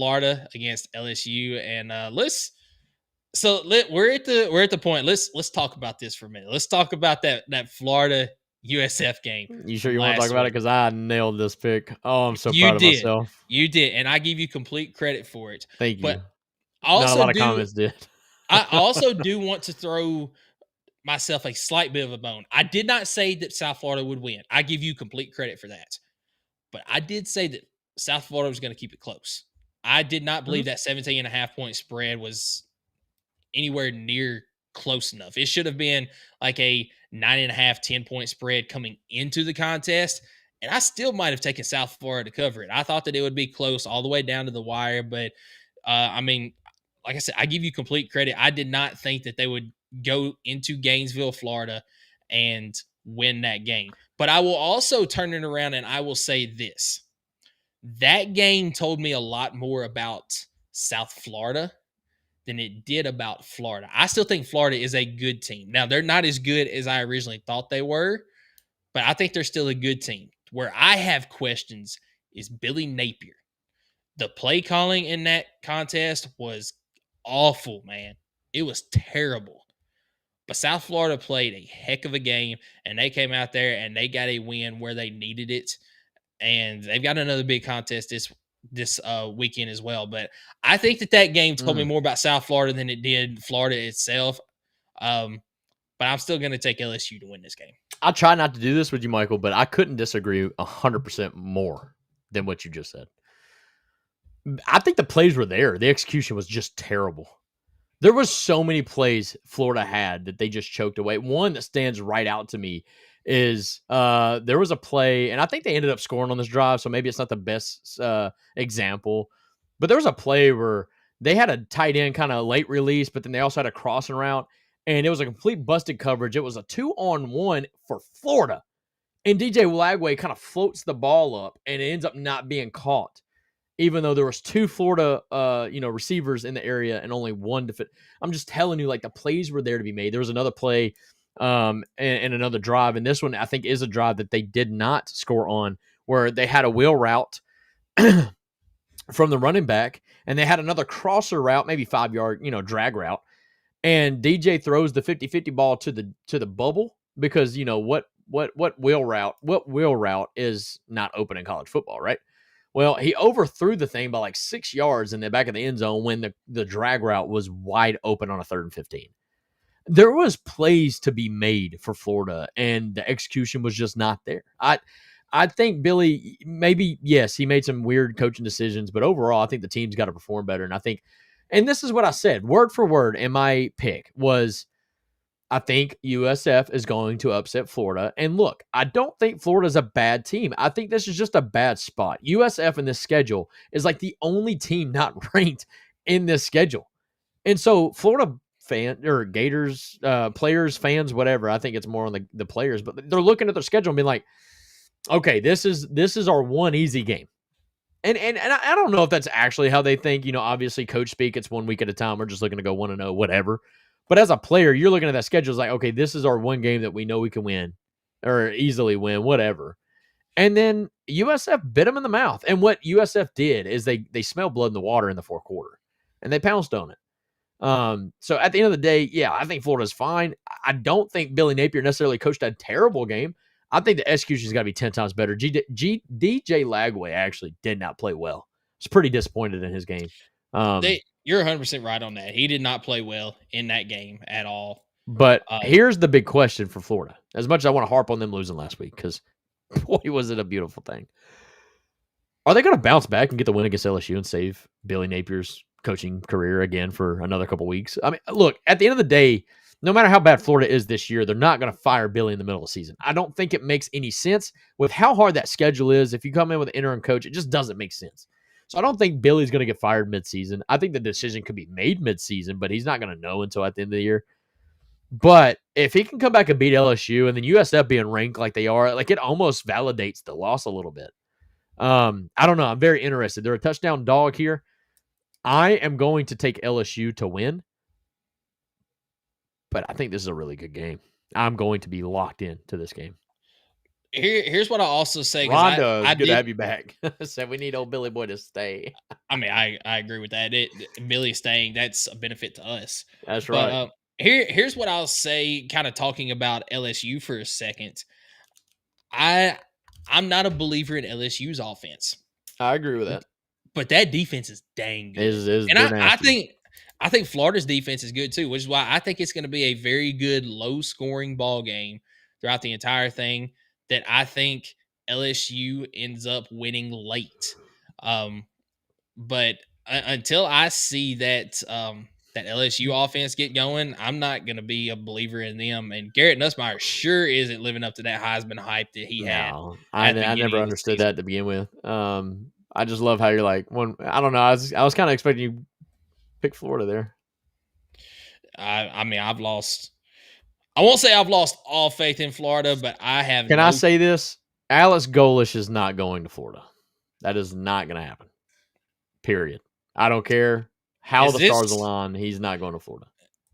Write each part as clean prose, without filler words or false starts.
Florida against LSU, and we're at the point. Let's talk about this for a minute. Let's talk about that Florida USF game You sure from you want to talk last about it? week. Because I nailed this pick. Oh, I'm so You proud of did, myself. you did, and I give you complete credit for it. Thank But you. I Not a also lot of do, comments did. I also do want to throw myself a slight bit of a bone. I did not say that South Florida would win. I give you complete credit for that. But I did say that South Florida was going to keep it close. I did not believe Mhm. that 17.5 point spread was anywhere near close enough. It should have been like a 9.5, 10 point spread coming into the contest. And I still might have taken South Florida to cover it. I thought that it would be close all the way down to the wire. But I mean, like I said, I give you complete credit. I did not think that they would go into Gainesville, Florida and win that game. But I will also turn it around and I will say this. That game told me a lot more about South Florida than it did about Florida. I still think Florida is a good team. Now, they're not as good as I originally thought they were, but I think they're still a good team. Where I have questions is Billy Napier. The play calling in that contest was awful, man. It was terrible. But South Florida played a heck of a game, and they came out there and they got a win where they needed it. And they've got another big contest this weekend as well. But I think that game told me Mm. more about South Florida than it did Florida itself. Um, but I'm still going to take LSU to win this game. I'll try not to do this with you, Michael, but I couldn't disagree 100% more than what you just said. I think the plays were there. The execution was just terrible. There was so many plays Florida had that they just choked away. One that stands right out to me is there was a play, and I think they ended up scoring on this drive, so maybe it's not the best example, but there was a play where they had a tight end kind of late release, but then they also had a crossing route, and it was a complete busted coverage. It was a 2-on-1 for Florida, and DJ Lagway kind of floats the ball up, and it ends up not being caught, even though there was two Florida, receivers in the area and only one defense. I'm just telling you, like, the plays were there to be made. There was another play and another drive, and this one I think is a drive that they did not score on, where they had a wheel route from the running back, and they had another crosser route, maybe 5-yard, drag route, and DJ throws the 50-50 ball to the bubble because what wheel route is not open in college football, right? Well, he overthrew the thing by like 6 yards in the back of the end zone when the drag route was wide open on a 3rd and 15. There was plays to be made for Florida, and the execution was just not there. I think Billy, maybe, yes, he made some weird coaching decisions, but overall, I think the team's got to perform better. And this is what I said, word for word in my pick was, I think USF is going to upset Florida. And look, I don't think Florida's a bad team. I think this is just a bad spot. USF in this schedule is like the only team not ranked in this schedule. And so Florida Gators, players, fans, whatever, I think it's more on the players, but they're looking at their schedule and being like, okay, this is our one easy game. And I don't know if that's actually how they think. Obviously, coach speak, it's 1 week at a time. We're just looking to go 1-0, whatever. But as a player, you're looking at that schedule. It's like, okay, this is our one game that we know we can win or easily win, whatever. And then USF bit them in the mouth. And what USF did is they smelled blood in the water in the 4th quarter, and they pounced on it. So at the end of the day, yeah, I think Florida's fine. I don't think Billy Napier necessarily coached a terrible game. I think the execution's got to be 10 times better. DJ Lagway actually did not play well. I was pretty disappointed in his game. You're 100% right on that. He did not play well in that game at all. But here's the big question for Florida. As much as I want to harp on them losing last week, because boy, was it a beautiful thing. Are they going to bounce back and get the win against LSU and save Billy Napier's coaching career again for another couple weeks? I mean, look, at the end of the day, no matter how bad Florida is this year, they're not going to fire Billy in the middle of the season. I don't think it makes any sense with how hard that schedule is. If you come in with an interim coach, it just doesn't make sense. So I don't think Billy's going to get fired midseason. I think the decision could be made midseason, but he's not going to know until at the end of the year. But if he can come back and beat LSU and then USF being ranked like they are, like, it almost validates the loss a little bit. I don't know. I'm very interested. They're a touchdown dog here. I am going to take LSU to win, but I think this is a really good game. I'm going to be locked in to this game. here's what I also say because Rhonda, I it's good to did. have you back. Said we need old Billy Boy to stay. I mean, I agree with that. Billy staying, that's a benefit to us. That's But right. here's what I'll say. Kind of talking about LSU for a second. I I'm not a believer in LSU's offense, I agree with that. but that defense is dang good, and They're I nasty. think Florida's defense is good too, which is why I think it's going to be a very good low scoring ball game throughout the entire thing. That I think LSU ends up winning late. Um, but until I see that that LSU offense get going, I'm not going to be a believer in them. And Garrett Nussmeier sure isn't living up to that Heisman hype that he had No, at the I beginning never of the understood season. that to begin with. I just love how you're like when I don't know. I was kind of expecting you to pick Florida there. I mean, I've lost. I won't say I've lost all faith in Florida, but I have Can I no. say this? Alex Golish is not going to Florida. That is not going to happen. Period. I don't care how Is the stars this align. He's not going to Florida.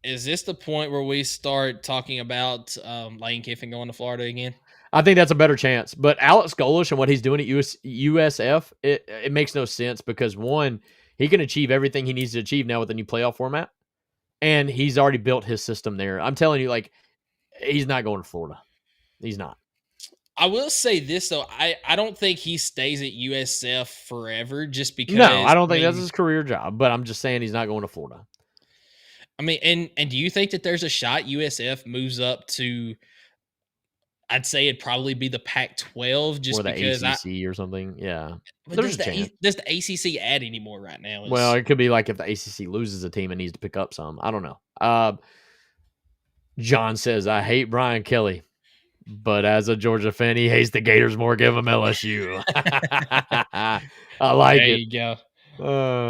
is this the point where we start talking about Lane Kiffin going to Florida again? I think that's a better chance. But Alex Golish and what he's doing at USF, it makes no sense because one, he can achieve everything he needs to achieve now with the new playoff format, and he's already built his system there. I'm telling you, like, he's not going to Florida. He's not. I will say this though, I don't think he stays at USF forever just No, because I don't think that's his career job. But I'm just saying he's not going to Florida I mean and do you think that there's a shot USF moves up to I'd say it'd probably be the Pac-12 or just the because I ACC or something. Yeah, but there's a chance. does the ACC add anymore right now Well, is it could be like if the ACC loses a team and needs to pick up some. I don't know. John says, I hate Brian Kelly, but as a Georgia fan, he hates the Gators more. Give him LSU. I like there it. you go.